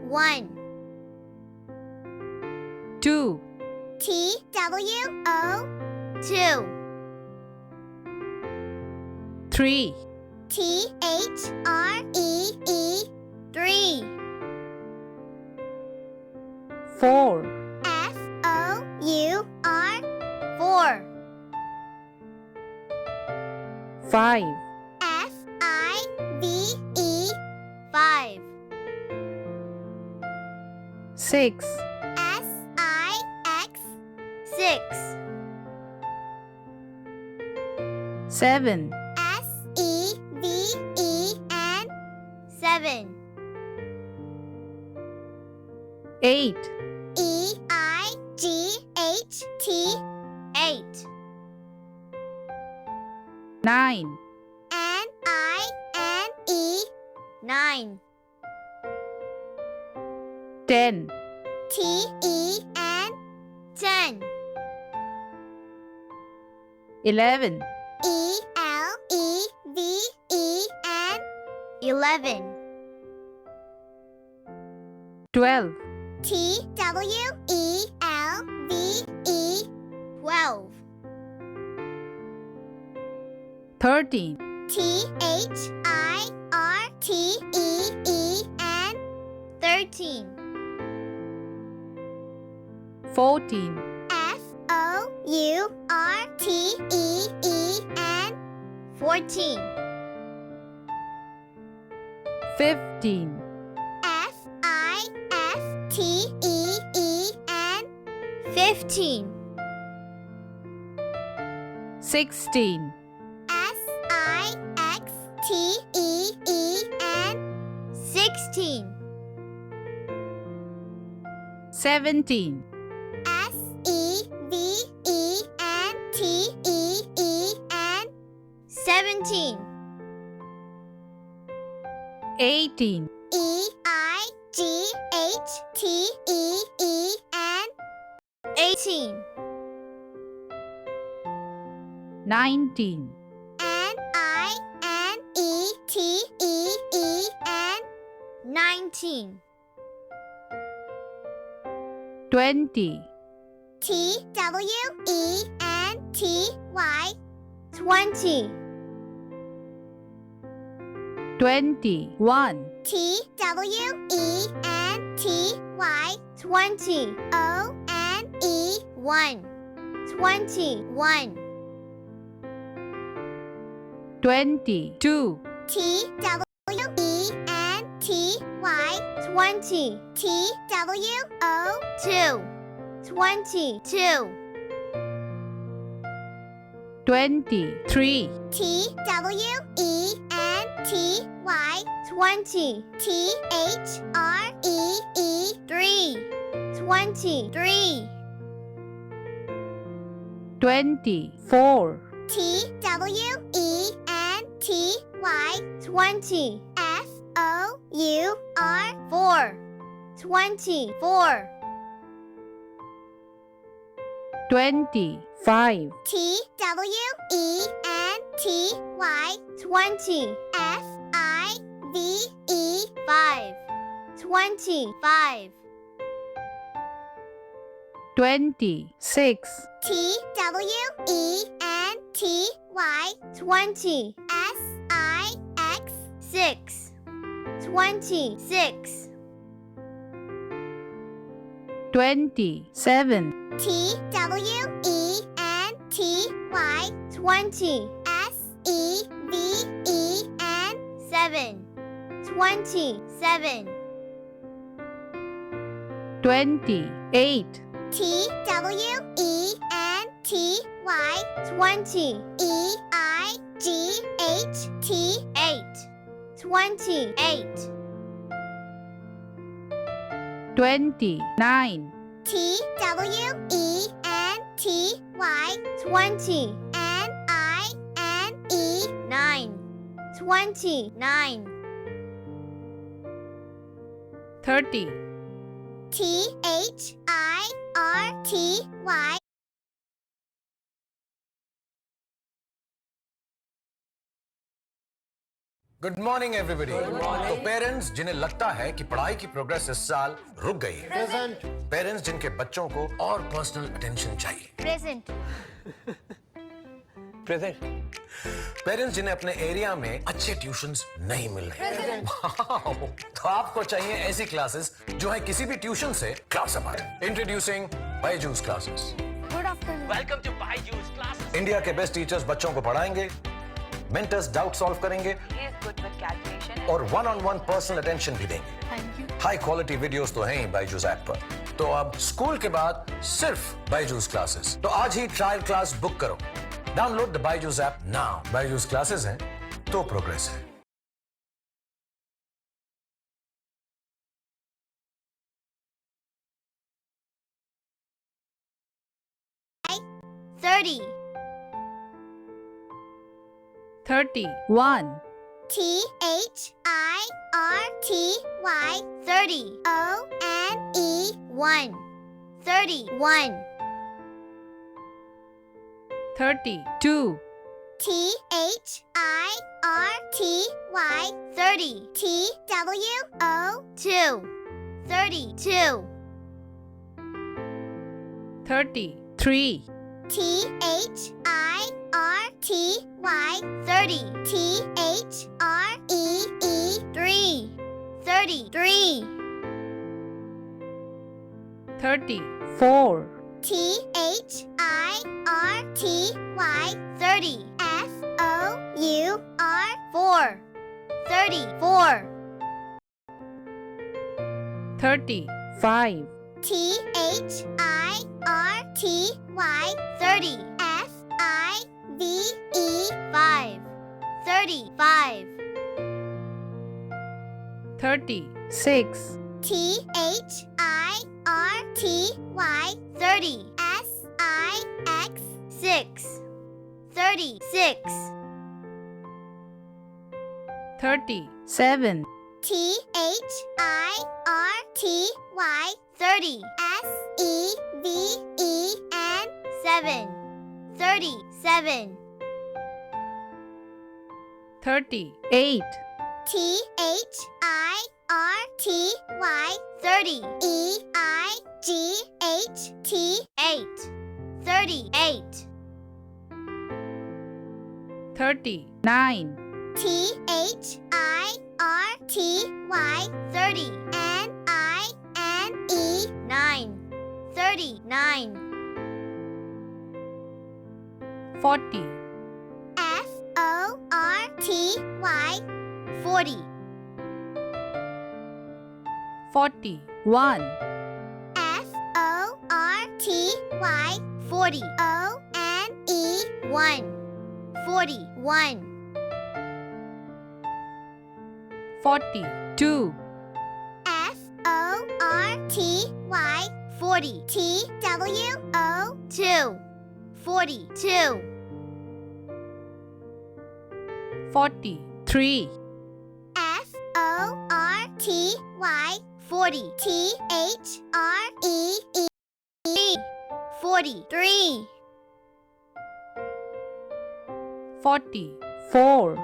1. 2, TWO. 2. 3, THREE. 3. 4, FOUR. 4. 5, FIVE. 5. 6, SIX. 6. 7, SEVEN. 7. 8, EIGHT. 8. 9, NINE. 9. 10, TEN. 10. 11, ELEVEN. 11. 12, TWELVE. 12. 13, THIRTEN. 13. 14, FOURTEN. 14. 15, FIFTEN. 15. 16, SIXTEN. 16. 17, SEVENTEN. 17. 18, EIGHTEN. 18. 19, NINETEN. 19. 20, TWENTY. 20. 21, TWENTY. 1. 21. 22, TWENTY. 20. TWO. 22. 23, TWENTY. 20. THREE. 3. 23. 24, TWENTY. 20. FOUR. 24. 25, TWENTY. 20. FIVE. 5. 25. 26, TWENTY. 20. SIX. 26. 27, TWENTY. 20. SEVEN. 7. 27. 28, TWENTY. 20. EIGHT. 8. 28. 29, TWENTY. 20. NINE. 9. 29. 30, THIRTY. Good morning everybody. तो parents जिन्हें लगता है कि पढ़ाई की progress इस साल रुक गई है, प्रेजेंट। पेरेंट्स जिनके बच्चों को और पर्सनल अटेंशन चाहिए, Present. प्रेजेंट। पेरेंट्स जिन्हें अपने एरिया में अच्छे ट्यूशंस नहीं मिल रहे, वाओ, तो आपको चाहिए ऐसी क्लासेस जो है किसी भी ट्यूशन से class up. Introducing Byju's classes. Good afternoon. Welcome to Byju's classes. India के बेस्ट टीचर्स बच्चों को पढ़ाएंगे, मेंटर्स डाउट सॉल्व करेंगे He is good with calculation. और one on one personal attention भी देंगे। Thank you. High quality videos तो हैं ही बायजूस ऐप पर। तो अब स्कूल के बाद सिर्फ बायजूस क्लासेस। तो आज ही ट्रायल क्लास बुक करो। Download the Byju's app now. Byju's classes हैं तो प्रोग्रेस है। Thirty. 31, THIRTY. 30. ONE. 31. 32, THIRTY. 30. TWO. 32. 33, THIRTY. 30. THREE. 33. 34, THIRTY. 30. FOUR. 34. 35, THIRTY. 30. FIVE. 5. 35. 36, THIRTY. 30. SIX. 6. 36. 37, THIRTY. 30. SEVEN. 7. 37. 38, THIRTY. 30. EIGHT. 8. 38. 39, THIRTY. 30. NINE. 9. 39. 40, FORTY. 40. 41, FORTY. 40. ONE. 41. 42, FORTY. 40. TWO. 2. 42. 43, FORTY. 40. THREE. 43. 44,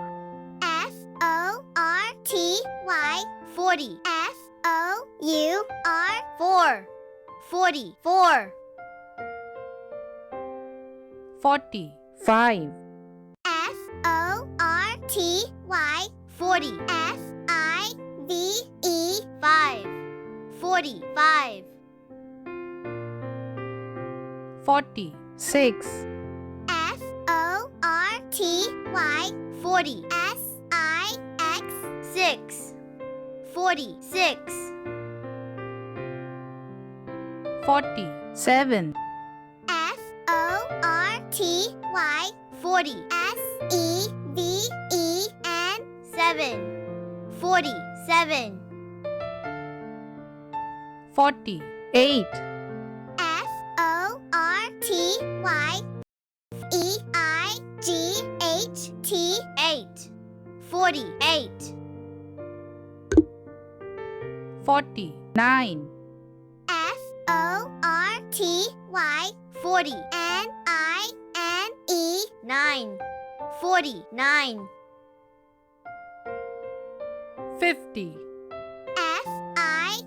FORTY. 40. FOUR. 4. 44. 45, FORTY. 40. FIVE. 5. 45. 46, FORTY. 40. SIX. 6. 46. 47, FORTY. 40. SEVEN. 7. 47. 48, FORTY. 8. 48. 49, FORTY. 40. NINE. 9. 49. 50, F-I-F-T-Y